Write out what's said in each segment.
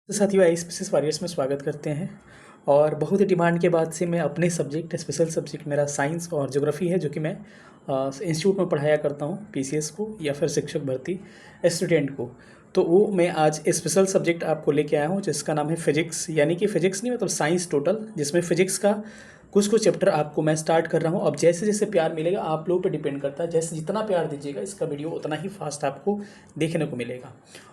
तो साथियों आई spaces warriors में स्वागत करते हैं। और बहुत ही डिमांड के बाद से मैं अपने सब्जेक्ट स्पेशल सब्जेक्ट मेरा साइंस और ज्योग्राफी है, जो कि मैं इंस्टीट्यूट में पढ़ाया करता हूँ पीसीएस को या फिर शिक्षक भर्ती स्टूडेंट को। तो वो मैं आज स्पेशल सब्जेक्ट आपको लेके आया हूँ जिसका नाम है फिजिक्स, यानी कि फिजिक्स नहीं मतलब साइंस टोटल, जिसमें फिजिक्स का कुछ कुछ चैप्टर आपको मैं स्टार्ट कर रहा हूँ। अब जैसे जैसे प्यार मिलेगा आप लोगों पे डिपेंड करता है, जैसे जितना प्यार दीजिएगा इसका वीडियो उतना ही फास्ट आपको देखने को मिलेगा।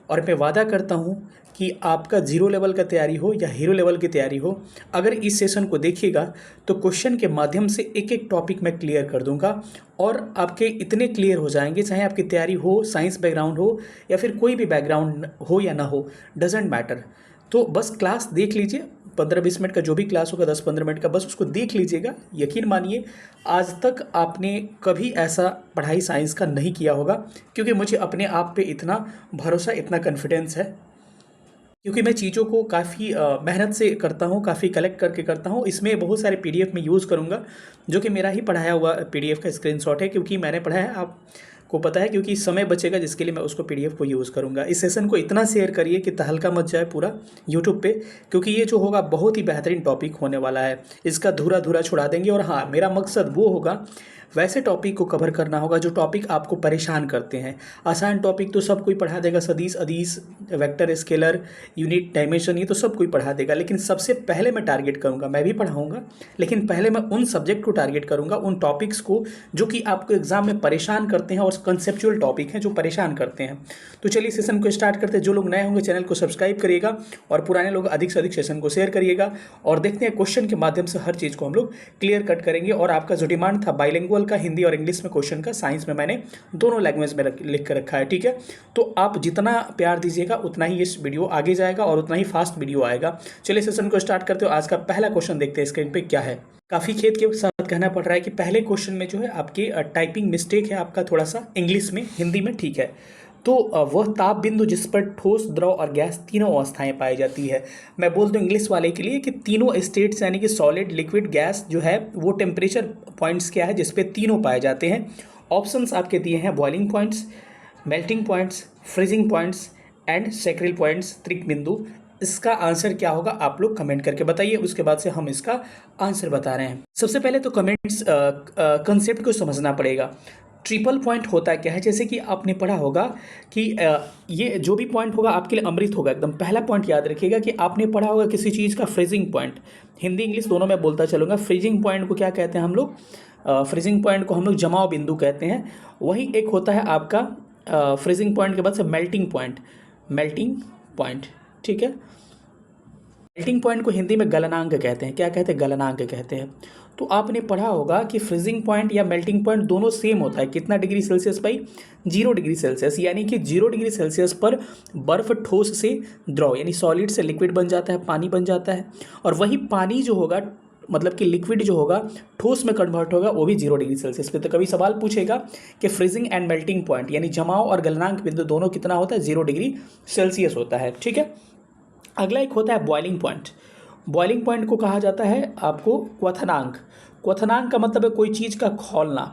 और मैं वादा करता हूँ कि आपका जीरो लेवल का तैयारी हो या हीरो लेवल की तैयारी हो, अगर इस सेशन को देखिएगा तो क्वेश्चन के माध्यम से एक एक टॉपिक मैं क्लियर कर दूंगा और आपके इतने क्लियर हो जाएंगे, चाहे आपकी तैयारी हो, साइंस बैकग्राउंड हो या फिर कोई भी बैकग्राउंड हो या ना हो, डजेंट मैटर। तो बस क्लास देख लीजिए, 15-20 मिनट का जो भी क्लास होगा, 10-15 मिनट का, बस उसको देख लीजिएगा। यकीन मानिए आज तक आपने कभी ऐसा पढ़ाई साइंस का नहीं किया होगा, क्योंकि मुझे अपने आप पे इतना भरोसा, इतना कॉन्फिडेंस है, क्योंकि मैं चीज़ों को काफ़ी मेहनत से करता हूँ, काफ़ी कलेक्ट करके करता हूँ। इसमें बहुत सारे पीडीएफ में यूज़ करूँगा, जो कि मेरा ही पढ़ाया हुआ पीडीएफ का स्क्रीनशॉट है, क्योंकि मैंने पढ़ा है, आपको पता है, क्योंकि समय बचेगा जिसके लिए मैं उसको पीडीएफ को यूज़ करूँगा। इस सेशन को इतना शेयर करिए कि तहलका मच जाए पूरा यूट्यूब पे, क्योंकि ये जो होगा बहुत ही बेहतरीन टॉपिक होने वाला है। इसका धूरा धूरा छुड़ा देंगे। और हाँ, मेरा मकसद वो होगा, वैसे टॉपिक को कवर करना होगा जो टॉपिक आपको परेशान करते हैं। आसान टॉपिक तो सब कोई पढ़ा देगा, सदिश, अदिश, वेक्टर, स्केलर, यूनिट, डायमेंशन, ये तो सब कोई पढ़ा देगा। लेकिन सबसे पहले मैं टारगेट करूंगा, मैं भी पढ़ाऊंगा, लेकिन पहले मैं उन सब्जेक्ट को टारगेट करूंगा, उन टॉपिक्स को जो कि आपको एग्जाम में परेशान करते हैं और कंसेप्चुअल टॉपिक हैं जो परेशान करते हैं। तो चलिए सेशन को स्टार्ट करते हैं। जो लोग नए होंगे चैनल को सब्सक्राइब करिएगा और पुराने लोग अधिक से अधिक सेशन को शेयर करिएगा। और देखते हैं क्वेश्चन के माध्यम से हर चीज़ को हम लोग क्लियर कट करेंगे। और आपका जो डिमांड था बाइलिंगुअल का, हिंदी और इंग्लिश में क्वेश्चन का, साइंस में मैंने दोनों लैंग्वेज में लिख कर रखा है, ठीक है। तो आप जितना प्यार दीजिएगा उतना ही इस वीडियो आगे जाएगा और उतना ही फास्ट वीडियो आएगा। चलिए सेशन को स्टार्ट करते हो। आज का पहला क्वेश्चन देखते हैं स्क्रीन पे क्या है। काफ़ी खेद के साथ कहना पड़ रहा है कि पहले क्वेश्चन में जो है आपकी टाइपिंग मिस्टेक है, आपका थोड़ा सा इंग्लिश में, हिंदी में ठीक है। तो वह ताप बिंदु जिस पर ठोस, द्रव और गैस तीनों अवस्थाएं पाई जाती है। मैं बोल दूं इंग्लिश वाले के लिए कि तीनों स्टेट्स यानी कि सॉलिड, लिक्विड, गैस जो है वो टेम्परेचर पॉइंट्स क्या है जिस पे तीनों पाए जाते हैं। ऑप्शंस आपके दिए हैं boiling points, melting points, freezing points and sacral points, त्रिक बिंदु। इसका आंसर क्या होगा आप लोग कमेंट करके बताइए, उसके बाद से हम इसका आंसर बता रहे हैं। सबसे पहले तो कमेंट्स कंसेप्ट को समझना पड़ेगा। ट्रिपल पॉइंट होता क्या है, जैसे कि आपने पढ़ा होगा कि ये जो भी पॉइंट होगा आपके लिए अमृत होगा एकदम। पहला पॉइंट याद रखिएगा कि आपने पढ़ा होगा किसी चीज़ का फ्रीजिंग पॉइंट, हिंदी इंग्लिश दोनों में बोलता चलूँगा। फ्रीजिंग पॉइंट को क्या कहते हैं हम लोग? फ्रीजिंग पॉइंट को हम लोग जमाव बिंदु कहते हैं। वही एक होता है आपका फ्रीजिंग पॉइंट के बाद से मेल्टिंग पॉइंट, मेल्टिंग पॉइंट, ठीक है। मेल्टिंग पॉइंट को हिंदी में गलनांक कहते हैं। क्या कहते हैं? गलनांक कहते हैं। तो आपने पढ़ा होगा कि फ्रीजिंग पॉइंट या मेल्टिंग पॉइंट दोनों सेम होता है। कितना डिग्री सेल्सियस भाई? 0 डिग्री सेल्सियस। यानी कि 0 डिग्री सेल्सियस पर बर्फ ठोस से द्रव यानी सॉलिड से लिक्विड बन जाता है, पानी बन जाता है। और वही पानी जो होगा, मतलब कि लिक्विड जो होगा ठोस में कन्वर्ट होगा, वो भी 0 डिग्री सेल्सियस पे। तो कभी सवाल पूछेगा कि फ्रीजिंग एंड मेल्टिंग पॉइंट यानी जमाव और गलनांक बिंदु दोनों कितना होता है? 0 डिग्री सेल्सियस होता है, ठीक है। अगला एक होता है बॉइलिंग पॉइंट। बॉइलिंग पॉइंट को कहा जाता है आपको क्वथनांक। क्वथनांक का मतलब है कोई चीज़ का खौलना।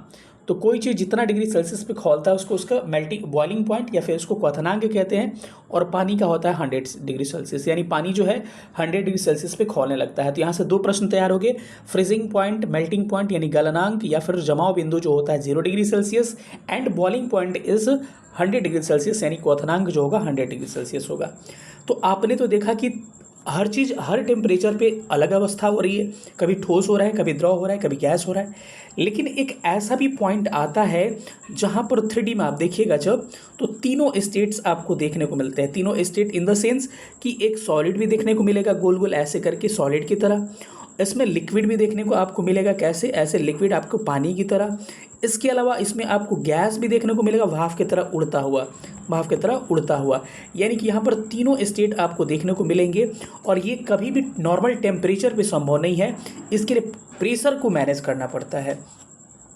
तो कोई चीज़ जितना डिग्री सेल्सियस पे खौलता है उसको उसका मेल्टिंग बॉइलिंग पॉइंट या फिर उसको क्वथनांक कहते हैं। और पानी का होता है 100 डिग्री सेल्सियस, यानी पानी जो है 100 डिग्री सेल्सियस पे खौलने लगता है। तो यहाँ से दो प्रश्न तैयार हो गए, फ्रीजिंग पॉइंट, मेल्टिंग पॉइंट यानी गलनांक या फिर जमाव बिंदु जो होता है 0 degree Celsius, and boiling point is 100 degree Celsius यानी क्वथनांक जो होगा 100 डिग्री सेल्सियस होगा। तो आपने तो देखा कि हर चीज़ हर टेम्परेचर पे अलग अवस्था हो रही है, कभी ठोस हो रहा है, कभी द्रव हो रहा है, कभी गैस हो रहा है। लेकिन एक ऐसा भी पॉइंट आता है जहाँ पर 3D में आप देखिएगा जब, तो तीनों स्टेट्स आपको देखने को मिलते हैं। तीनों स्टेट इन द सेंस कि एक सॉलिड भी देखने को मिलेगा गोल गोल ऐसे करके सॉलिड की तरह, इसमें लिक्विड भी देखने को आपको मिलेगा, कैसे? ऐसे लिक्विड आपको पानी की तरह। इसके अलावा इसमें आपको गैस भी देखने को मिलेगा भाप की तरह उड़ता हुआ, भाप की तरह उड़ता हुआ। यानी कि यहाँ पर तीनों स्टेट आपको देखने को मिलेंगे। और ये कभी भी नॉर्मल टेम्परेचर पे संभव नहीं है, इसके लिए प्रेशर को मैनेज करना पड़ता है।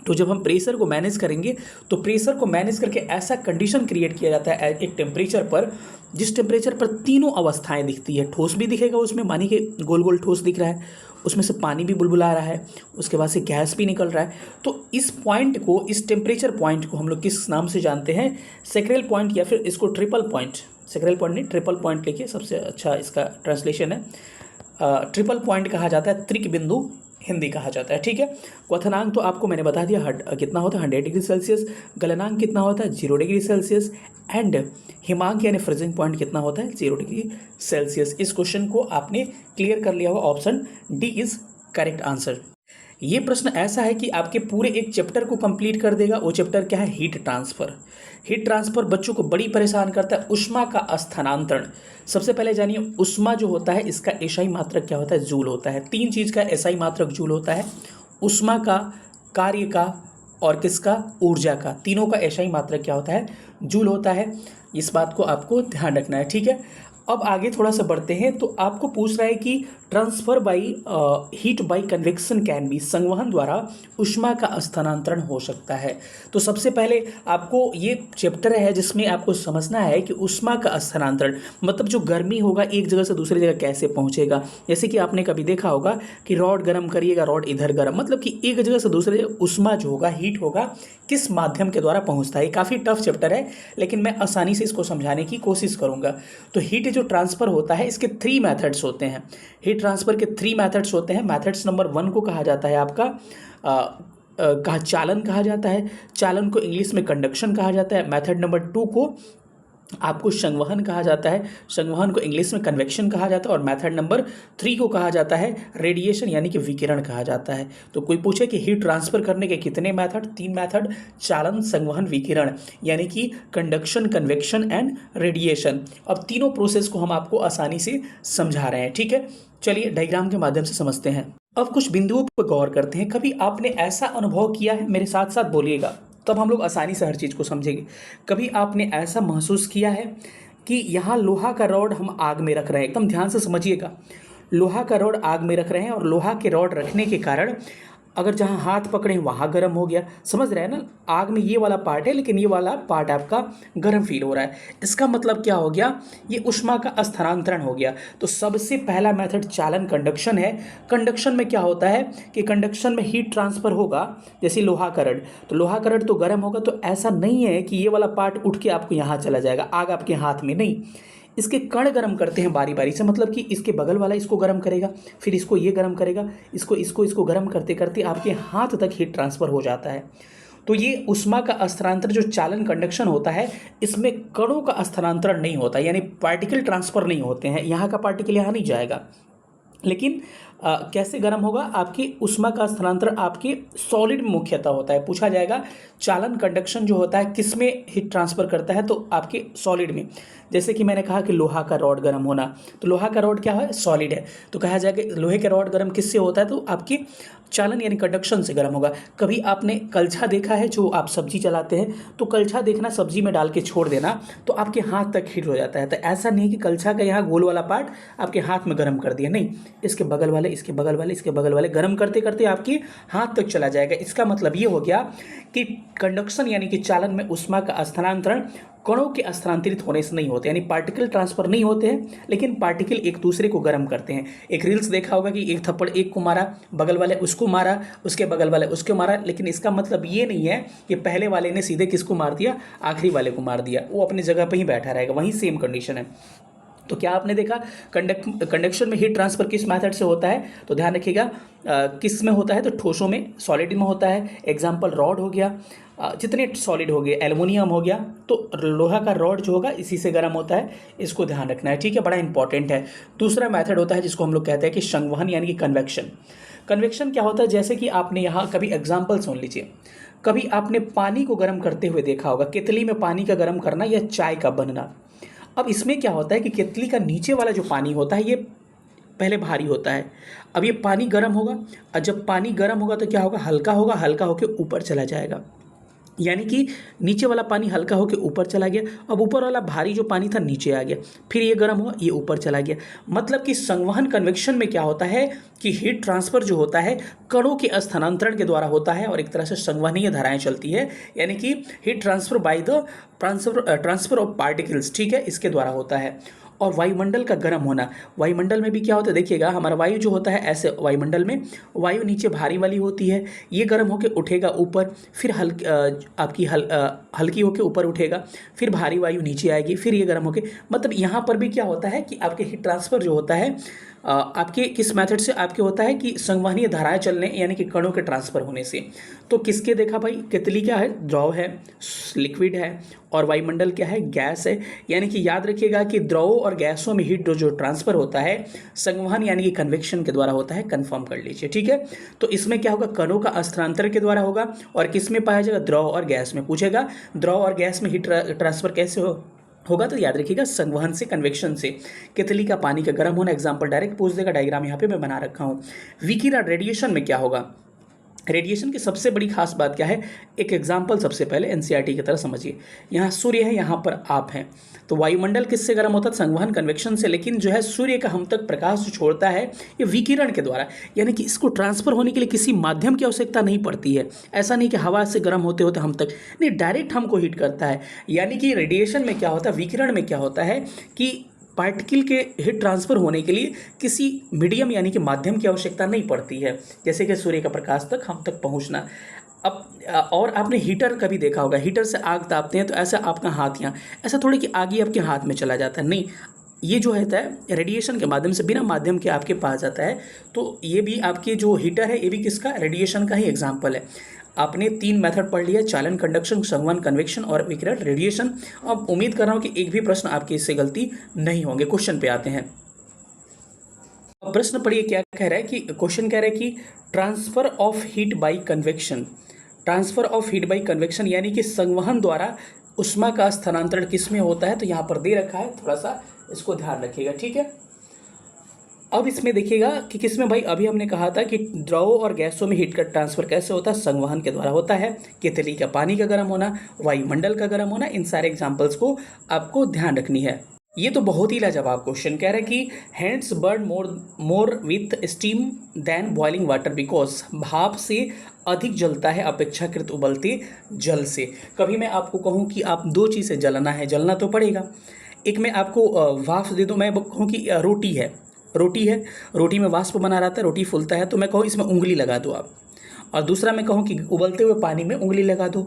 तो जब हम प्रेशर को मैनेज करेंगे तो प्रेशर को मैनेज करके ऐसा कंडीशन क्रिएट किया जाता है एक टेम्परेचर पर, जिस टेम्परेचर पर तीनों अवस्थाएं दिखती है। ठोस भी दिखेगा उसमें, मानी कि गोल गोल ठोस दिख रहा है, उसमें से पानी भी बुलबुला रहा है, उसके बाद से गैस भी निकल रहा है। तो इस पॉइंट को, इस टेम्परेचर पॉइंट को हम लोग किस नाम से जानते हैं? सैक्रल पॉइंट या फिर इसको ट्रिपल पॉइंट, सेक्रेल पॉइंट नहीं, ट्रिपल पॉइंट लिखिए, सबसे अच्छा इसका ट्रांसलेशन है। ट्रिपल पॉइंट कहा जाता है, त्रिक बिंदु हिंदी कहा जाता है, ठीक है। क्वथनांक तो आपको मैंने बता दिया, कितना होता है 100 डिग्री सेल्सियस। गलनांक कितना होता है 0 डिग्री सेल्सियस। एंड हिमांक यानी फ्रीजिंग पॉइंट कितना होता है 0 डिग्री सेल्सियस। इस क्वेश्चन को आपने क्लियर कर लिया होगा, option D is correct answer. ये प्रश्न ऐसा है कि आपके पूरे एक चैप्टर को कंप्लीट कर देगा। वो चैप्टर क्या है, हीट ट्रांसफर। हीट ट्रांसफर बच्चों को बड़ी परेशान करता है। ऊष्मा का स्थानांतरण, सबसे पहले जानिए ऊष्मा जो होता है इसका एसआई मात्रक क्या होता है, जूल होता है। 3 चीज़ का एसआई मात्रक जूल होता है, ऊष्मा का, कार्य का और किसका, ऊर्जा का। तीनों का एसआई मात्रक क्या होता है, जूल होता है। इस बात को आपको ध्यान रखना है, ठीक है। अब आगे थोड़ा सा बढ़ते हैं, तो आपको पूछ रहा है कि transfer by heat by convection can be, संवहन द्वारा ऊष्मा का स्थानांतरण हो सकता है। तो सबसे पहले आपको ये चैप्टर है जिसमें आपको समझना है कि ऊष्मा का स्थानांतरण मतलब जो गर्मी होगा एक जगह से दूसरी जगह कैसे पहुंचेगा। जैसे कि आपने कभी देखा होगा कि रॉड गर्म करिएगा, रॉड इधर गर्म, मतलब कि एक जगह से दूसरी जगह ऊष्मा जो होगा, हीट होगा, किस माध्यम के द्वारा पहुँचता है। काफ़ी टफ चैप्टर है लेकिन मैं आसानी से इसको समझाने की कोशिश करूँगा। तो हीट जो ट्रांसफ़र होता है इसके 3 मेथड्स होते हैं। हीट ट्रांसफ़र के 3 मेथड्स होते हैं। मेथड्स नंबर 1 को कहा जाता है आपका चालन कहा जाता है। चालन को इंग्लिश में कंडक्शन कहा जाता है। मेथड नंबर 2 को आपको संवहन कहा जाता है। संवहन को इंग्लिश में कन्वेक्शन कहा जाता है। और मेथड नंबर 3 को कहा जाता है रेडिएशन यानी कि विकिरण कहा जाता है। तो कोई पूछे कि हीट ट्रांसफर करने के कितने मेथड, 3 मेथड, चालन, संवहन, विकिरण, यानी कि कंडक्शन, कन्वेक्शन एंड रेडिएशन। अब तीनों प्रोसेस को हम आपको आसानी से समझा रहे हैं, ठीक है। चलिए डायग्राम के माध्यम से समझते हैं। अब कुछ बिंदुओं पर गौर करते हैं। कभी आपने ऐसा अनुभव किया है, मेरे साथ साथ बोलिएगा तब हम लोग आसानी से हर चीज़ को समझेंगे। कभी आपने ऐसा महसूस किया है कि यहाँ लोहा का रॉड हम आग में रख रहे हैं, एकदम ध्यान से समझिएगा, लोहा का रॉड आग में रख रहे हैं और लोहा के रॉड रखने के कारण अगर जहाँ हाथ पकड़े वहाँ गर्म हो गया, समझ रहे हैं ना। आग में ये वाला पार्ट है लेकिन ये वाला पार्ट आपका गर्म फील हो रहा है। इसका मतलब क्या हो गया, ये ऊष्मा का स्थानांतरण हो गया। तो सबसे पहला मेथड चालन कंडक्शन है। कंडक्शन में क्या होता है कि कंडक्शन में हीट ट्रांसफर होगा। जैसे लोहा का रड, तो लोहा का रड तो गर्म होगा, तो ऐसा नहीं है कि ये वाला पार्ट उठ के आपको यहाँ चला जाएगा, आग आपके हाथ में नहीं। इसके कण गर्म करते हैं बारी बारी से, मतलब कि इसके बगल वाला इसको गर्म करेगा, फिर इसको ये गर्म करेगा, इसको गर्म करते करते आपके हाथ तक हीट ट्रांसफ़र हो जाता है। तो ये ऊष्मा का स्थानांतरण जो चालन कंडक्शन होता है, इसमें कणों का स्थानांतरण नहीं होता, यानी पार्टिकल ट्रांसफ़र नहीं होते हैं। यहाँ का पार्टिकल यहाँ नहीं जाएगा, लेकिन कैसे गर्म होगा, आपकी ऊष्मा का स्थानांतरण आपके सॉलिड में मुख्यतः होता है। पूछा जाएगा चालन कंडक्शन जो होता है किस में हीट ट्रांसफ़र करता है, तो आपके सॉलिड में। जैसे कि मैंने कहा कि लोहा का रॉड गर्म होना, तो लोहा का रॉड क्या है, सॉलिड है, तो कहा जाएगा लोहे का रॉड गर्म किससे होता है, तो आपके चालन यानी कंडक्शन से गर्म होगा। कभी आपने कलछा देखा है, जो आप सब्जी चलाते हैं तो कलछा देखना, सब्जी में डाल के छोड़ देना तो आपके हाथ तक हीट हो जाता है। तो ऐसा नहीं कि कलछा का यहाँ गोल वाला पार्ट आपके हाथ में गर्म कर दिया, नहीं, इसके बगल वाले, इसके बगल वाले, इसके बगल वाले गर्म करते करते आपके हाथ तक चला जाएगा। इसका मतलब ये हो गया कि कंडक्शन यानी कि चालन में ऊष्मा का स्थानांतरण कणों के स्थानांतरित होने से नहीं होते, यानी पार्टिकल ट्रांसफर नहीं होते हैं, लेकिन पार्टिकल एक दूसरे को गर्म करते हैं। एक रील्स देखा होगा कि एक थप्पड़ एक को मारा, बगल वाले उसको मारा, उसके बगल वाले उसको मारा, लेकिन इसका मतलब ये नहीं है कि पहले वाले ने सीधे किसको मार दिया, आखिरी वाले को मार दिया, वो अपनी जगह पर ही बैठा रहेगा, वहीं सेम कंडीशन है। तो क्या आपने देखा कंडक्शन में हीट ट्रांसफर किस मेथड से होता है, तो ध्यान रखिएगा किस में होता है, तो ठोसों में, सॉलिड में होता है। एग्जाम्पल रॉड हो गया, जितने सॉलिड हो गए, एल्युमिनियम हो गया, तो लोहा का रॉड जो होगा इसी से गर्म होता है, इसको ध्यान रखना है, ठीक है, बड़ा इंपॉर्टेंट है। दूसरा मेथड होता है जिसको हम लोग कहते हैं कि संवहन यानी कि कन्वेक्शन। कन्वेक्शन क्या होता है, जैसे कि आपने यहाँ कभी एग्जाम्पल सुन लीजिए, कभी आपने पानी को गर्म करते हुए देखा होगा, केतली में पानी का गर्म करना या चाय का बनना। अब इसमें क्या होता है कि केतली का नीचे वाला जो पानी होता है ये पहले भारी होता है, अब ये पानी गर्म होगा, और जब पानी गर्म होगा तो क्या होगा, हल्का होगा, हल्का होकर ऊपर चला जाएगा, यानी कि नीचे वाला पानी हल्का होकर ऊपर चला गया, अब ऊपर वाला भारी जो पानी था नीचे आ गया, फिर ये गर्म हुआ, ये ऊपर चला गया। मतलब कि संवहन कन्वेक्शन में क्या होता है कि हीट ट्रांसफ़र जो होता है कणों के स्थानांतरण के द्वारा होता है, और एक तरह से संवहनीय धाराएं चलती है, यानी कि heat transfer by the transfer of particles, ठीक है, इसके द्वारा होता है। और वायुमंडल का गर्म होना। वायुमंडल में भी क्या होता है देखिएगा, हमारा वायु जो होता है ऐसे वायुमंडल में वायु नीचे भारी वाली होती है, ये गर्म होकर उठेगा ऊपर, फिर हल्की होकर ऊपर उठेगा, फिर भारी वायु नीचे आएगी, फिर ये गर्म होकर, मतलब यहाँ पर भी क्या होता है कि आपके हीट ट्रांसफ़र जो होता है आपके किस मेथड से आपके होता है कि संवहनीय धाराएं चलने यानी कि कणों के ट्रांसफ़र होने से। तो किसके देखा भाई, तितली क्या है, द्रव है, लिक्विड है, और वायुमंडल क्या है, गैस है। यानी कि याद रखिएगा कि द्रवों और गैसों में हीट जो ट्रांसफ़र होता है संवहन यानी कि कन्वेक्शन के द्वारा होता है, कंफर्म कर लीजिए, ठीक है। तो इसमें क्या होगा, कणों का स्थानांतर के द्वारा होगा, और किस में पाया जाएगा, द्रव और गैस में। पूछेगा द्रव और गैस में हीट ट्रांसफ़र कैसे होगा, तो याद रखिएगा संवहन से, कन्वेक्शन से। तितली का पानी का गर्म होना, एग्जाम्पल डायरेक्ट पूछ देगा, डायग्राम यहाँ पे मैं बना रखा हूँ। विकिरण रेडिएशन में क्या होगा, रेडिएशन की सबसे बड़ी खास बात क्या है, एक एग्जाम्पल सबसे पहले एनसीईआरटी की तरह समझिए। यहाँ सूर्य है, यहाँ पर आप हैं, तो वायुमंडल किससे गर्म होता है, संवहन कन्वेक्शन से। लेकिन जो है सूर्य का हम तक प्रकाश जो छोड़ता है ये विकिरण के द्वारा, यानी कि इसको ट्रांसफर होने के लिए किसी माध्यम की आवश्यकता नहीं पड़ती है। ऐसा नहीं कि हवा से गर्म होते होते हम तक नहीं, डायरेक्ट हमको हीट करता है। यानी कि रेडिएशन में क्या होता है, विकिरण में क्या होता है कि पार्टिकल के हीट ट्रांसफर होने के लिए किसी मीडियम यानी कि माध्यम की आवश्यकता नहीं पड़ती है, जैसे कि सूर्य का प्रकाश तक हम तक पहुंचना। अब और आपने हीटर कभी देखा होगा, हीटर से आग तापते हैं तो ऐसा आपका हाथ यहाँ, ऐसा थोड़ी कि आग ही आपके हाथ में चला जाता है, नहीं, ये जो होता है रेडिएशन के माध्यम से, बिना माध्यम के आपके पास जाता है। तो ये भी आपके जो हीटर है ये भी किसका, रेडिएशन का ही एग्जाम्पल है। आपने 3 मेथड पढ़ लिया, चालन, कंडक्शन, संवहन, कन्वेक्शन और विकिरण, रेडिएशन। अब उम्मीद कर रहा हूँ कि एक भी प्रश्न आपके इससे गलती नहीं होंगे। क्वेश्चन पे आते हैं। अब प्रश्न पढ़िए क्या कह रहा है कि क्वेश्चन कह रहा है कि transfer of heat bye convection, transfer of heat bye convection यानी कि संवहन द्वारा उष्मा का स्थानांतरण किस में होता है, तो यहाँ पर दे रखा है, थोड़ा सा इसको ध्यान रखिएगा, ठीक है। अब इसमें देखिएगा कि किसमें भाई, अभी हमने कहा था कि द्रवों और गैसों में हीट का ट्रांसफर कैसे होता है, संवहन के द्वारा होता है। तितली का पानी का गर्म होना, वायुमंडल का गर्म होना, इन सारे एग्जांपल्स को आपको ध्यान रखनी है। ये तो बहुत ही लाजवाब क्वेश्चन कह रहा है कि hands burn more with steam than boiling water, because भाप से अधिक जलता है अपेक्षाकृत उबलते जल से। कभी मैं आपको कहूँ कि आप 2 चीज़ें जलना है, जलना तो पड़ेगा। एक मैं आपको वाष्प दे दूँ, मैं कहूँ कि रोटी है, रोटी में वाष्प बना रहता है, रोटी फूलता है, तो मैं कहूँ इसमें उंगली लगा दो आप। और दूसरा मैं कहूँ कि उबलते हुए पानी में उंगली लगा दो।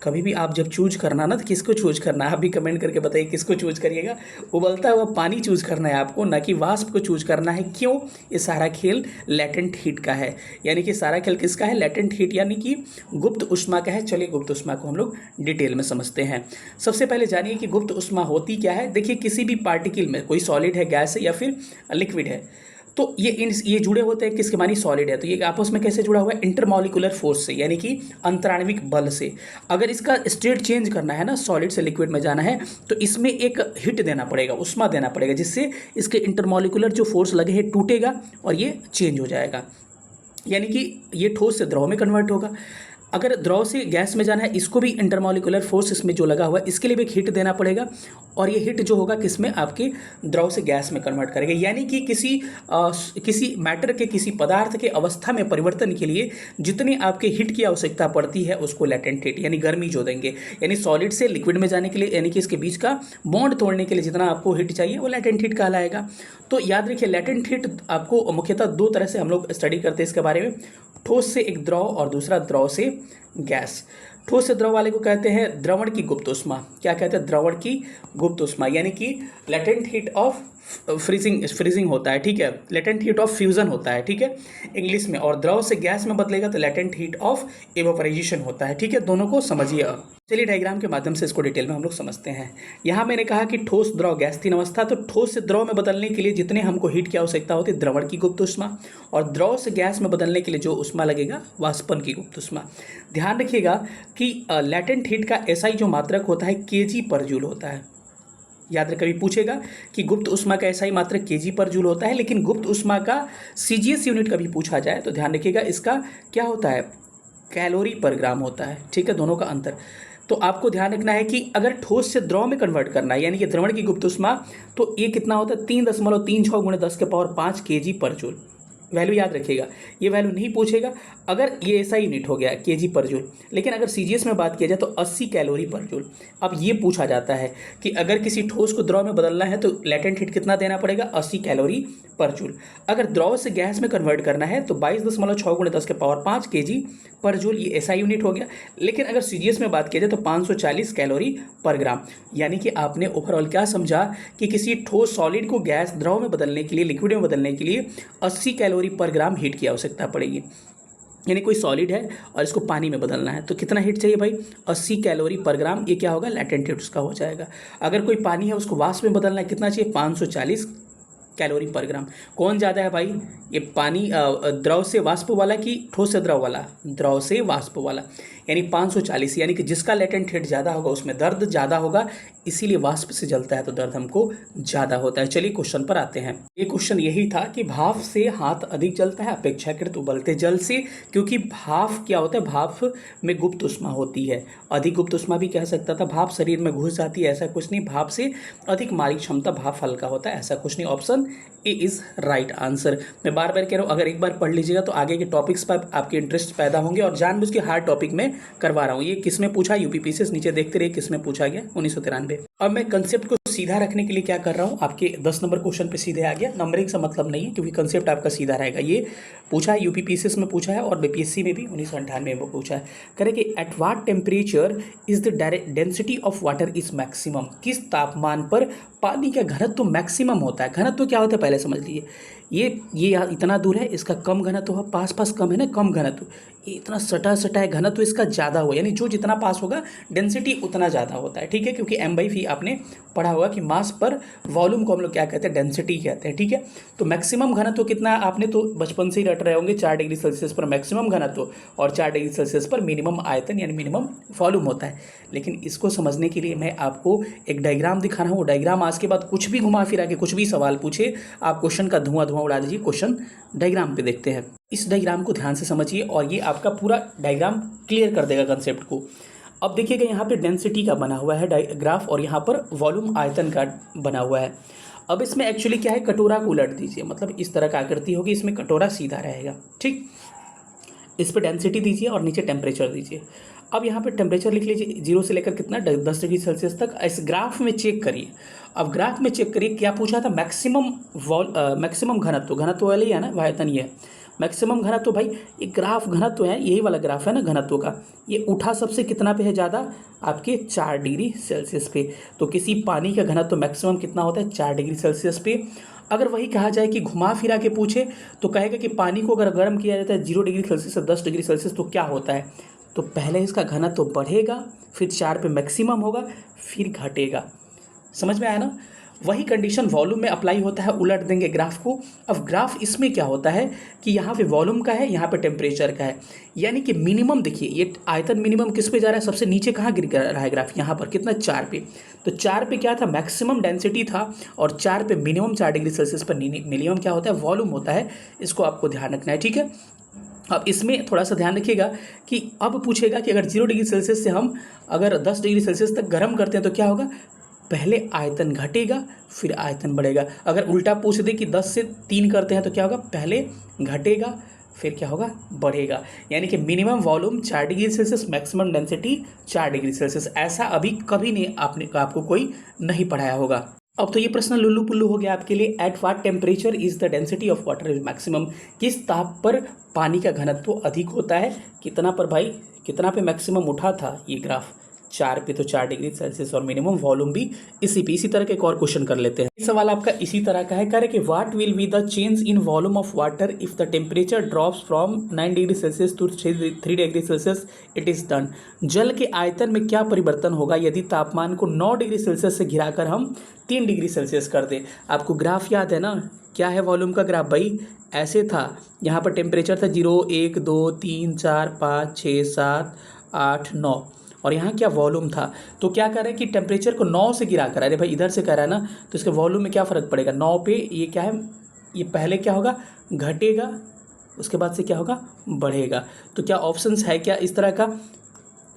कभी भी आप जब चूज करना ना, तो किसको चूज करना है, आप भी कमेंट करके बताइए किसको चूज करिएगा। उबलता हुआ पानी चूज करना है आपको, ना कि वाष्प को चूज करना है। क्यों, ये सारा खेल लेटेंट हीट का है, यानी कि सारा खेल किसका है, लेटेंट हीट यानी कि गुप्त उष्मा का है। चलिए गुप्त उष्मा को हम लोग डिटेल में समझते हैं। सबसे पहले जानिए कि गुप्त उष्मा होती क्या है। देखिए किसी भी पार्टिकल में, कोई सॉलिड है, गैस है या फिर लिक्विड है, तो ये जुड़े होते हैं किसके, मानी सॉलिड है, तो ये आपस में कैसे जुड़ा हुआ है, इंटरमॉलिक्यूलर फोर्स से, यानी कि अंतराण्विक बल से। अगर इसका स्टेट चेंज करना है ना, सॉलिड से लिक्विड में जाना है, तो इसमें एक हिट देना पड़ेगा, उष्मा देना पड़ेगा, जिससे इसके इंटरमॉलिक्यूलर जो फोर्स लगे हैं टूटेगा और ये चेंज हो जाएगा, यानी कि ये ठोस से द्रव में कन्वर्ट होगा। अगर द्रव से गैस में जाना है, इसको भी इंटरमॉलिक्यूलर फोर्स इसमें जो लगा हुआ है, इसके लिए भी एक हीट देना पड़ेगा, और ये हीट जो होगा किसमें, आपके द्रव से गैस में कन्वर्ट करेगा। यानी कि किसी मैटर के, किसी पदार्थ के अवस्था में परिवर्तन के लिए जितनी आपके हीट की आवश्यकता पड़ती है उसको लेटेंट हीट यानी गर्मी जो देंगे। यानी सॉलिड से लिक्विड में जाने के लिए, यानी कि इसके बीच का बॉन्ड तोड़ने के लिए जितना आपको हीट चाहिए वो लेटेंट हीट कहलाएगा। तो याद रखिए लेटेंट हीट आपको मुख्यतः 2 तरह से हम लोग स्टडी करते हैं इसके बारे में, ठोस से एक द्रव और दूसरा द्रव से गैस। ठोस से द्रव वाले को कहते हैं द्रवण की गुप्त उष्मा। क्या कहते हैं, द्रवण की गुप्त उष्मा, यानी कि लेटेंट हीट ऑफ फ्रीजिंग होता है, ठीक है, लेटेंट हीट ऑफ फ्यूजन होता है, ठीक है, इंग्लिश में। और द्रव से गैस में बदलेगा तो लेटेंट हीट ऑफ इवेपोराइजेशन होता है, ठीक है। दोनों को समझिए। चलिए डायग्राम के माध्यम से इसको डिटेल में हम लोग समझते हैं। यहाँ मैंने कहा कि ठोस, द्रव, गैस 3 अवस्था, तो ठोस से द्रव में बदलने के लिए जितने हमको हीट की आवश्यकता होती है, द्रवण की गुप्त उष्मा, और द्रव से गैस में बदलने के लिए जो उष्मा लगेगा, वाष्पन की गुप्त उष्मा। ध्यान रखिएगा कि लेटेंट हीट का एसआई जो मात्रक होता है केजी पर जूल होता है। याद रख, कभी पूछेगा कि गुप्त उष्मा का एसआई मात्रक केजी पर जूल होता है, लेकिन गुप्त उष्मा का सीजीएस यूनिट कभी पूछा जाए तो ध्यान रखिएगा इसका क्या होता है, कैलोरी पर ग्राम होता है, ठीक है, दोनों का अंतर। तो आपको ध्यान रखना है कि अगर ठोस से द्रव में कन्वर्ट करना है, यानी कि द्रवण की गुप्त उष्मा, तो ये कितना होता है, 3.36 × 10⁻5 kg पर जूल। वैल्यू याद रखिएगा, ये वैल्यू नहीं पूछेगा अगर ये ऐसा यूनिट हो गया केजी पर जूल। लेकिन अगर सीजीएस में बात किया जाए तो 80 कैलोरी पर जूल। अब ये पूछा जाता है कि अगर किसी ठोस को द्रव में बदलना है तो लेटेंट हीट कितना देना पड़ेगा, 80 कैलोरी पर जूल। अगर द्रव से गैस में कन्वर्ट करना है तो 22.6 × 10⁻5 केजी पर जूल, ये ऐसा यूनिट हो गया। लेकिन अगर सीजीएस में बात किया जाए तो 540 कैलोरी पर ग्राम। यानी कि आपने ओवरऑल क्या समझा कि किसी ठोस सॉलिड को गैस द्रव में बदलने के लिए, लिक्विड में बदलने के लिए 80 कैलोरी पर ग्राम हीट की आवश्यकता पड़ेगी। यानी कोई सॉलिड है और इसको पानी में बदलना है तो कितना हीट चाहिए भाई, 80 कैलोरी पर ग्राम। ये क्या होगा, लेटेंट हीट उसका हो जाएगा। अगर कोई पानी है उसको वाष्प में बदलना है, कितना चाहिए, 540 कैलोरी पर ग्राम। कौन ज़्यादा है भाई, ये पानी द्रव से वाष्प वाला कि ठोस से द्रव वाला, द्रव से वाष्प वाला, यानी 540। यानी कि जिसका लेटेंट हीट ज़्यादा होगा उसमें दर्द ज़्यादा होगा, इसीलिए वाष्प से जलता है तो दर्द हमको ज़्यादा होता है। चलिए क्वेश्चन पर आते हैं। ये क्वेश्चन यही था कि भाप से हाथ अधिक जलता है अपेक्षाकृत उबलते जल से, क्योंकि भाप क्या होता है, भाप में गुप्त ऊष्मा होती है। अधिक गुप्त ऊष्मा भी कह सकता था, भाप शरीर में घुस जाती है, ऐसा कुछ नहीं। भाप से अधिक मारिक क्षमता, भाप हल्का होता है, ऐसा कुछ नहीं। Option A is right answer. मैं बार बार कह रहा हूँ, अगर एक बार पढ़ लीजिएगा तो आगे के टॉपिक्स पर आपके इंटरेस्ट पैदा होंगे। और जानबूझ के हार्ड टॉपिक में करवा रहा हूँ। ये किसमें पूछा, यूपीपीसीएस, नीचे देखते रहिए किसमें पूछा गया, 1993। अब मैं कंसेप्ट को सीधा रखने के लिए क्या कर रहा हूँ, आपके 10 नंबर क्वेश्चन पे सीधे आ गया। नंबरिंग से मतलब नहीं है क्योंकि कंसेप्ट आपका सीधा रहेगा। ये पूछा है, यूपीपीसीएस में पूछा है और बीपीएससी में भी 1998 में पूछा है। करें कि at what temperature is the density of water is maximum, किस तापमान पर पानी का घनत्व मैक्सिमम होता है। घनत्व क्या होता है पहले समझ लीजिए। ये इतना दूर है, इसका कम घनत्व हो, पास पास कम है ना, कम घनत्व। ये इतना सटा सटा है, घनत्व इसका ज़्यादा हो, यानी जो जितना पास होगा डेंसिटी उतना ज़्यादा होता है। ठीक है, क्योंकि m/v आपने पढ़ा होगा कि मास पर वॉल्यूम को हम लोग क्या कहते हैं, डेंसिटी कहते हैं। ठीक है, तो मैक्सिमम घनत्व कितना है, आपने तो बचपन से ही रट रहे होंगे, 4 डिग्री सेल्सियस पर मैक्सिमम घनत्व और 4 डिग्री सेल्सियस पर मिनिमम आयतन यानी मिनिमम वॉल्यूम होता है। लेकिन इसको समझने के लिए मैं आपको एक डायग्राम दिखा रहा हूँ। डायग्राम आज के बाद कुछ भी घुमा फिरा के कुछ भी सवाल पूछे, आप क्वेश्चन का धुआं उड़ा दीजिए। क्वेश्चन डायग्राम पे देखते हैं। इस डायग्राम को ध्यान से समझिए और ये आपका पूरा डायग्राम क्लियर कर देगा कंसेप्ट को। अब देखिएगा यहाँ पे डेंसिटी का बना हुआ है ग्राफ और यहाँ पर वॉल्यूम आयतन का बना हुआ है। अब इसमें एक्चुअली क्या है, कटोरा को उलट दीजिए, मतलब इस तरह का आकृति होगी, इसमें कटोरा सीधा रहेगा। ठीक, इस पर डेंसिटी दीजिए और नीचे टेम्परेचर दीजिए। अब यहाँ पे टेम्परेचर लिख लीजिए 0 से लेकर कितना, 10 डिग्री सेल्सियस तक। इस ग्राफ में चेक करिए। अब ग्राफ में चेक करिए क्या पूछा था, मैक्सिमम घनत्व, घनत्व वाले ही है ना, आयतन ये है मैक्सिमम घनत्व। भाई ये ग्राफ घनत्व है, यही वाला ग्राफ है ना घनत्व का, ये उठा सबसे कितना पे है ज़्यादा, आपके 4 डिग्री सेल्सियस पे। तो किसी पानी का घनत्व मैक्सिमम कितना होता है, 4 डिग्री सेल्सियस पे। अगर वही कहा जाए कि घुमा फिरा के पूछे तो कहेगा कि पानी को अगर गर्म किया जाता है 0 डिग्री सेल्सियस से 10 डिग्री सेल्सियस तो क्या होता है, तो पहले इसका घनत्व बढ़ेगा, फिर 4 पे मैक्सिमम होगा, फिर घटेगा। समझ में आया ना। वही कंडीशन वॉल्यूम में अप्लाई होता है, उलट देंगे ग्राफ को। अब ग्राफ इसमें क्या होता है कि यहाँ पे वॉल्यूम का है, यहाँ पे टेम्परेचर का है, यानी कि मिनिमम देखिए ये आयतन मिनिमम किस पे जा रहा है, सबसे नीचे कहाँ गिर रहा है ग्राफ, यहाँ पर कितना, 4 पे। तो 4 पे क्या था, मैक्सिमम डेंसिटी था और 4 पे मिनिमम 4 डिग्री सेल्सियस पर मिनिमम क्या होता है, वॉल्यूम होता है। इसको आपको ध्यान रखना है। ठीक है, अब इसमें थोड़ा सा ध्यान रखिएगा कि अब पूछेगा कि अगर 0 डिग्री सेल्सियस से हम अगर 10 डिग्री सेल्सियस तक गर्म करते हैं तो क्या होगा, पहले आयतन घटेगा फिर आयतन बढ़ेगा। अगर उल्टा पूछ दे कि 10 से 3 करते हैं तो क्या होगा, पहले घटेगा फिर क्या होगा, बढ़ेगा। यानी कि minimum volume 4 degree Celsius, maximum density 4 degree Celsius. ऐसा अभी कभी नहीं आपको कोई नहीं पढ़ाया होगा। अब तो ये प्रश्न लुल्लू पुल्लू हो गया आपके लिए। At what temperature is the density of water is maximum, किस ताप पर पानी का घनत्व अधिक होता है। कितना पर भाई, कितना पे मैक्सिमम उठा था ये ग्राफ, 4 पे, तो 4 डिग्री सेल्सियस और मिनिमम वॉल्यूम भी इसी तरह के एक और क्वेश्चन कर लेते हैं। सवाल आपका इसी तरह का है, कह रहे कि what will be the change in volume of water if the temperature drops from 9 degree Celsius to 3 degree Celsius it is done. जल के आयतन में क्या परिवर्तन होगा यदि तापमान को 9 डिग्री सेल्सियस से गिराकर हम 3 डिग्री सेल्सियस कर दें। आपको ग्राफ याद है ना, क्या है वॉल्यूम का ग्राफ भाई, ऐसे था। यहाँ पर टेम्परेचर था 0, 1, 2, 3, 4, 5, 6, 7, 8, 9 और यहाँ क्या वॉल्यूम था। तो क्या कर रहे हैं कि टेम्परेचर को 9 से गिरा कर, अरे भाई इधर से कर रहा है ना, तो इसके वॉल्यूम में क्या फ़र्क पड़ेगा, 9 पे ये क्या है, ये पहले क्या होगा, घटेगा, उसके बाद से क्या होगा, बढ़ेगा। तो क्या ऑप्शंस है क्या इस तरह का,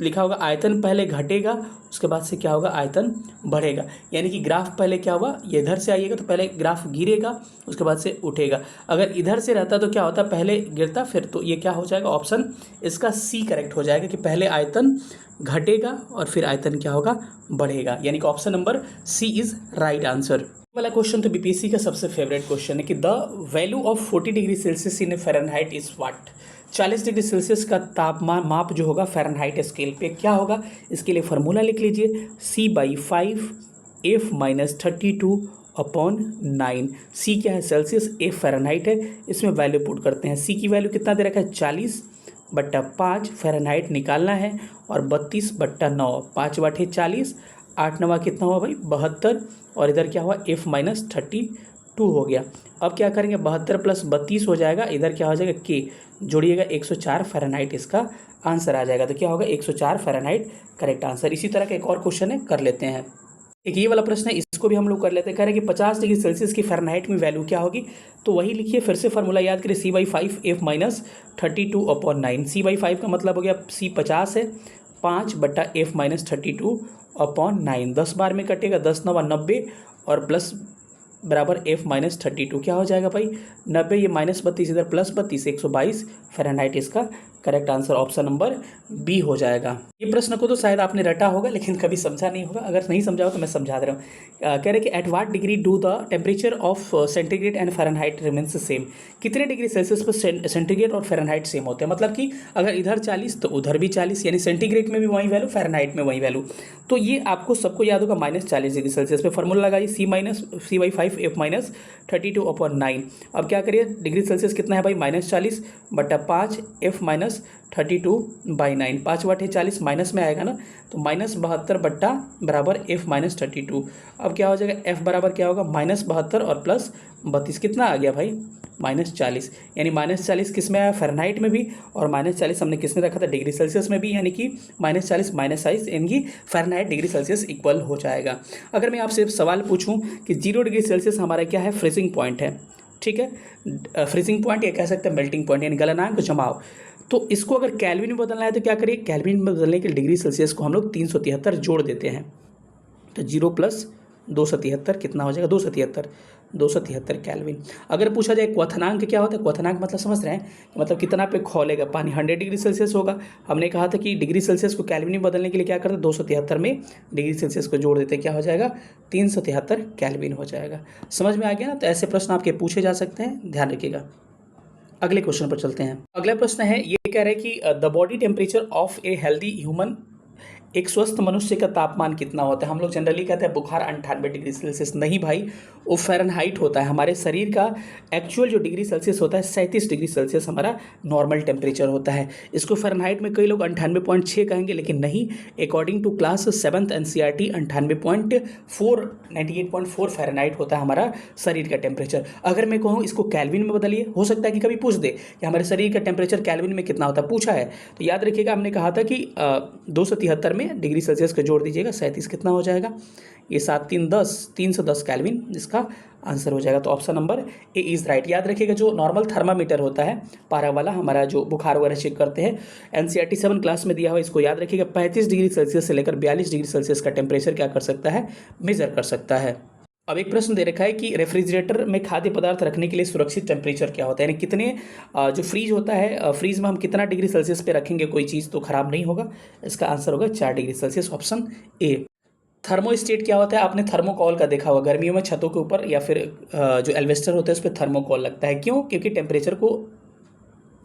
लिखा होगा आयतन पहले घटेगा, उसके बाद से क्या होगा, आयतन बढ़ेगा। यानी कि ग्राफ पहले क्या होगा, ये इधर से आइएगा तो पहले ग्राफ गिरेगा, उसके बाद से उठेगा। अगर इधर से रहता तो क्या होता, पहले गिरता फिर, तो ये क्या हो जाएगा, ऑप्शन इसका सी करेक्ट हो जाएगा कि पहले आयतन घटेगा और फिर आयतन क्या होगा, बढ़ेगा। यानी कि option number C is right answer. वाला क्वेश्चन तो बीपीएससी का सबसे फेवरेट क्वेश्चन है कि the value of 40 degree Celsius in Fahrenheit is what. 40 degree Celsius का तापमान माप जो होगा फ़ारेनहाइट स्केल पे क्या होगा। इसके लिए फार्मूला लिख लीजिए, C/5 F-32/9। सी क्या है, सेल्सियस, F फ़ारेनहाइट है। इसमें वैल्यू पुट करते हैं। सी की वैल्यू कितना दे रखा है, 40/5 फ़ारेनहाइट निकालना है और 32/9, 5/40, 8×9 कितना हुआ भाई, 72, और इधर क्या हुआ, F-32 हो गया। अब क्या करेंगे, 72 + 32 हो जाएगा, इधर क्या हो जाएगा, के जोड़िएगा 104 फ़ारेनहाइट, इसका आंसर आ जाएगा। तो क्या होगा, 104 फ़ारेनहाइट करेक्ट आंसर। इसी तरह का एक और क्वेश्चन है, कर लेते हैं। एक ये वाला प्रश्न है, इसको भी हम लोग कर लेते हैं। कह रहे हैं कि 50 डिग्री सेल्सियस की फ़ारेनहाइट में वैल्यू क्या होगी। तो वही लिखिए, फिर से फार्मूला याद करिए, C/5 F-32/9। C/5 का मतलब हो गया, C 50 है, 5/F-32/9, 10 बार में कटेगा, 10×9 90, और प्लस बराबर F-32 क्या हो जाएगा भाई, 90, ये -32 इधर +32, 122 फ़ारेनहाइट इसका correct answer option number B हो जाएगा। ये प्रश्न को तो शायद आपने रटा होगा लेकिन कभी समझा नहीं होगा। अगर नहीं समझा हो तो मैं समझा दे रहा हूँ। कह रहे कि at what degree do the temperature of centigrade and Fahrenheit remains same. कितने डिग्री सेल्सियस पर सेंटीग्रेड और फ़ारेनहाइट सेम होते हैं। मतलब कि अगर इधर 40 तो उधर भी 40, यानी सेंटीग्रेड में भी वही वैल्यू, फ़ारेनहाइट में वही वैल्यू। तो ये आपको सबको याद होगा, -40 डिग्री सेल्सियस पे फार्मूला लगाइए, C/5 F-32/9। अब क्या करिए, डिग्री सेल्सियस कितना है भाई, -40/5 F-32/9, 5/40 माइनस में आएगा ना, तो -72 बराबर F-32। अब क्या हो जाएगा, F बराबर क्या होगा, -72 और +32 कितना आ गया भाई, -40। यानी -40 किस में आया, फ़ारेनहाइट में भी, और -40 हमने किस में रखा था, डिग्री सेल्सियस में भी, यानी कि -40 -40 यानी फ़ारेनहाइट डिग्री सेल्सियस इक्वल हो जाएगा। अगर मैं आपसे सवाल पूछूं कि 0 डिग्री सेल्सियस हमारा क्या है, फ्रीजिंग पॉइंट है, ठीक है, फ्रीजिंग पॉइंट, या कह सकते हैं मेल्टिंग पॉइंट, यानी गलनांक जमाव। तो इसको अगर केल्विन में बदलना है तो क्या करिए, केल्विन में बदलने के लिए डिग्री सेल्सियस को हम लोग 373 जोड़ देते हैं। तो 0 + 273 कितना हो जाएगा, 273 केल्विन। अगर पूछा जाए क्वथनांक क्या होता है, क्वथनांक मतलब समझ रहे हैं, मतलब कितना पे खौलेगा पानी, 100 डिग्री सेल्सियस होगा। हमने कहा था कि डिग्री सेल्सियस को केल्विन में बदलने के लिए क्या करते हैं, 273 में डिग्री सेल्सियस को जोड़ देते हैं, क्या हो जाएगा, 373 केल्विन हो जाएगा। समझ में आ गया ना। तो ऐसे प्रश्न आपके पूछे जा सकते हैं, ध्यान रखिएगा। अगले क्वेश्चन पर चलते हैं। अगला प्रश्न है, ये कह रहे हैं कि the body temperature of a healthy human, एक स्वस्थ मनुष्य का तापमान कितना होता है। हम लोग जनरली कहते हैं बुखार 98 डिग्री सेल्सियस, नहीं भाई, वो फ़ारेनहाइट होता है। हमारे शरीर का एक्चुअल जो डिग्री सेल्सियस होता है 37 डिग्री सेल्सियस हमारा नॉर्मल टेम्परेचर होता है। इसको फ़ारेनहाइट में कई लोग 98.6 कहेंगे, लेकिन नहीं, according to class 7th NCERT 98.4 Fahrenheit होता है हमारा शरीर का टेम्परेचर। अगर मैं कहूँ इसको केल्विन में बदलिए, हो सकता है कि कभी पूछ दे कि हमारे शरीर का टेम्परेचर केल्विन में कितना होता है, पूछा है तो याद रखिएगा, हमने कहा था कि 273 में डिग्री सेल्सियस का जोड़ दीजिएगा, 37 कितना हो जाएगा, ये 7 3 10, 310 केल्विन इसका आंसर हो जाएगा। तो option number A is right. याद रखिएगा, जो नॉर्मल थर्मामीटर होता है पारा वाला, हमारा जो बुखार वगैरह चेक करते हैं, NCERT 7 क्लास में दिया हुआ, इसको याद रखिएगा, 35 डिग्री सेल्सियस से लेकर 42 डिग्री सेल्सियस का टेम्परेचर क्या कर सकता है, मेजर कर सकता है। अब एक प्रश्न दे रखा है कि रेफ्रिजरेटर में खाद्य पदार्थ रखने के लिए सुरक्षित टेम्परेचर क्या होता है, यानी कितने, जो फ्रीज होता है, फ्रीज में हम कितना डिग्री सेल्सियस पे रखेंगे कोई चीज़ तो ख़राब नहीं होगा। इसका आंसर होगा 4 degree Celsius, option A. Thermostat क्या होता है, आपने थर्मोकॉल का देखा हुआ, गर्मियों में छतों के ऊपर या फिर जो एल्वेस्टर होता है उस पर थर्मोकॉल लगता है, क्यों, क्योंकि टेम्परेचर को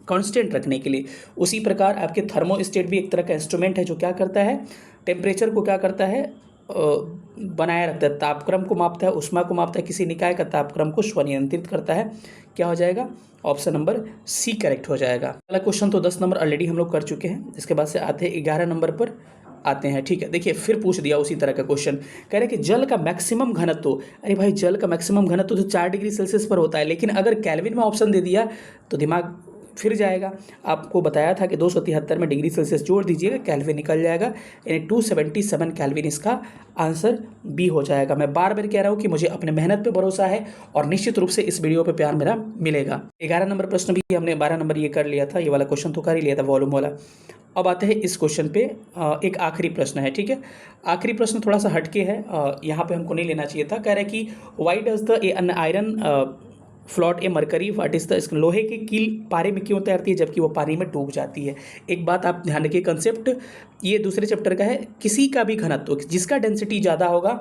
कांस्टेंट रखने के लिए। उसी प्रकार आपके थर्मोस्टेट भी एक तरह का इंस्ट्रूमेंट है जो क्या करता है, टेम्परेचर को क्या करता है, बनाए रखता है, तापक्रम को मापता है, ऊष्मा को मापता है, किसी निकाय का तापक्रम को स्वनियंत्रित करता है। क्या हो जाएगा, ऑप्शन नंबर सी करेक्ट हो जाएगा। अगला क्वेश्चन तो 10 नंबर ऑलरेडी हम लोग कर चुके हैं। इसके बाद से आते हैं 11 नंबर पर आते हैं, ठीक है। देखिए फिर पूछ दिया उसी तरह का क्वेश्चन, कह रहे कि जल का मैक्सिमम घनत्व, अरे भाई जल का मैक्सिमम घनत्व तो 4 डिग्री सेल्सियस पर होता है, लेकिन अगर केल्विन में ऑप्शन दे दिया तो दिमाग फिर जाएगा। आपको बताया था कि 273 में डिग्री सेल्सियस जोड़ दीजिएगा, केल्विन निकल जाएगा, यानी 277 केल्विन इसका आंसर बी हो जाएगा। मैं बार बार कह रहा हूँ कि मुझे अपने मेहनत पे भरोसा है और निश्चित रूप से इस वीडियो पे प्यार मेरा मिलेगा। 11 नंबर प्रश्न भी हमने 12 नंबर ये कर लिया था, ये वाला क्वेश्चन तो कर ही लिया था वॉल्यूम वाला। अब आते हैं इस क्वेश्चन पे। एक आखिरी प्रश्न है, ठीक है। आखिरी प्रश्न थोड़ा सा हटके है, यहाँ पे हमको नहीं लेना चाहिए था। कह रहा है कि why does the an iron float a mercury what is the, लोहे की कील पारे में क्यों तैरती है जबकि वो पानी में डूब जाती है। एक बात आप ध्यान रखिए, कंसेप्ट ये दूसरे चैप्टर का है। किसी का भी घनत्व जिसका डेंसिटी ज़्यादा होगा,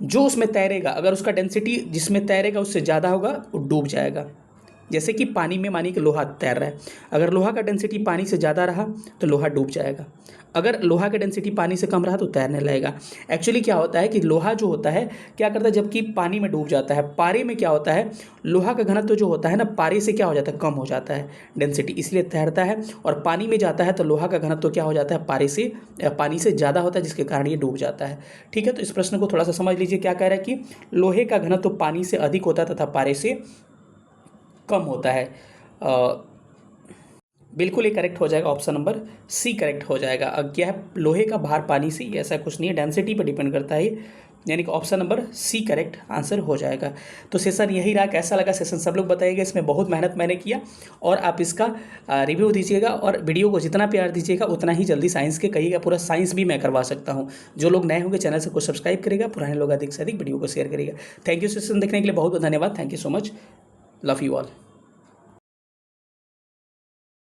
जो उसमें तैरेगा, अगर उसका डेंसिटी जिसमें तैरेगा उससे ज़्यादा होगा, वो डूब जाएगा। जैसे कि पानी में मानिए कि लोहा तैर रहा है, अगर लोहा का डेंसिटी पानी से ज़्यादा रहा तो लोहा डूब जाएगा, अगर लोहा का डेंसिटी पानी से कम रहा तो तैरने लगेगा। एक्चुअली क्या होता है कि लोहा जो होता है क्या करता है, जबकि पानी में डूब जाता है, पारे में क्या होता है, लोहा का घनत्व जो होता है ना, पारे से क्या हो जाता है, कम हो जाता है डेंसिटी, इसलिए तैरता है। और पानी में जाता है तो लोहा का घनत्व क्या हो जाता है, पानी से ज़्यादा होता है, जिसके कारण ये डूब जाता है। ठीक है, तो इस प्रश्न को थोड़ा सा समझ लीजिए। क्या कह रहा है कि लोहे का घनत्व पानी से अधिक होता है तथा पारे से कम होता है। बिल्कुल ये करेक्ट हो जाएगा, ऑप्शन नंबर सी करेक्ट हो जाएगा। अब क्या है, लोहे का भार पानी से, ऐसा कुछ नहीं है, डेंसिटी पर डिपेंड करता है, यानी कि option number C correct answer हो जाएगा। तो सेशन यही रहा। कैसा लगा सेशन सब लोग बताइएगा, इसमें बहुत मेहनत मैंने किया और आप इसका रिव्यू दीजिएगा और वीडियो को जितना प्यार दीजिएगा उतना ही जल्दी साइंस के कहिएगा, पूरा साइंस भी मैं करवा सकता हूँ। जो लोग नए होंगे चैनल से को सब्सक्राइब करेगा, पुराने लोग अधिक से अधिक वीडियो को शेयर करेगा। थैंक यू सेशन देखने के लिए बहुत बहुत धन्यवाद। Thank you so much, love you all.